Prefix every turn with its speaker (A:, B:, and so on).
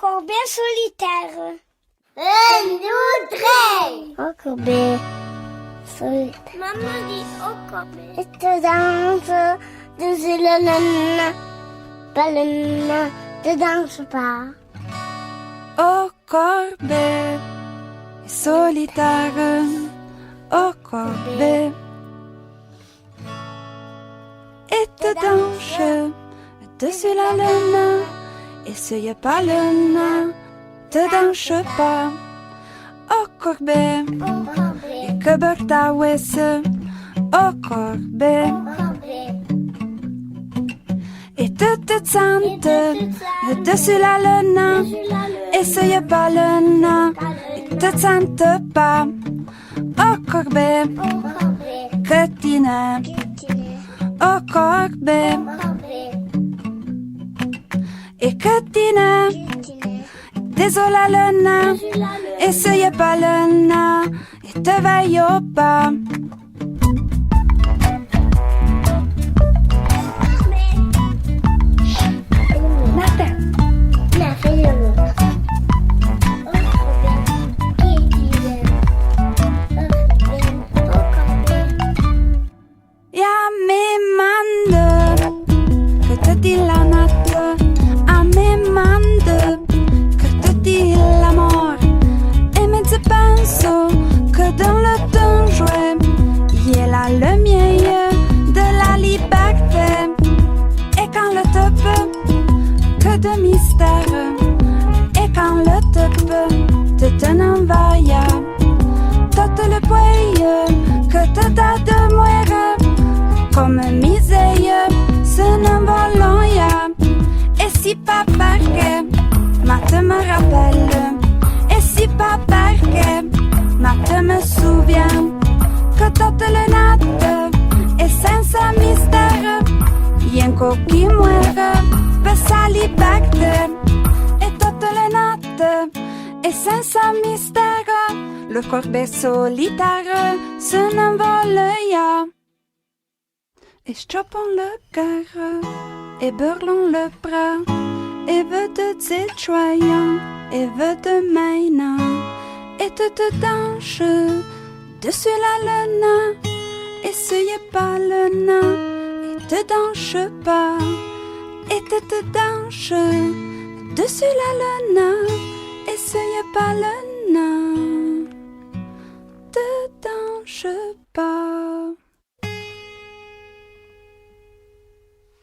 A: Encore bien solitaire.
B: Un, deux, trois.
A: Encore bien solitaire.
B: Maman dit encore bien.
A: Et te danse, de la nana, pas le nana, te danse pas.
C: Au corbeau, solitaire, au corbeau. Et te danse, dessus la lune, essaye pas le nain, te danse pas. Au corbeau, et que berta ouest, au corbeau. Et te sente, dessus la lune, essaye pas le nain, et te sente pas. Au corbeau, que t'ine. Au corbeau, et que t'ine. Désolé le nain, essaye pas le nain, et te veille au pas. Qui muere per salibacte e tutte le notte e senza mistero le corbeau solitaire se n'envolent et chopons le cœur et burlons le bras et veut de joyeux et veut de main et te danse dessus la lune essayez pas le nain te danse pas, et te danse dessus la lune, essaye pas le nain.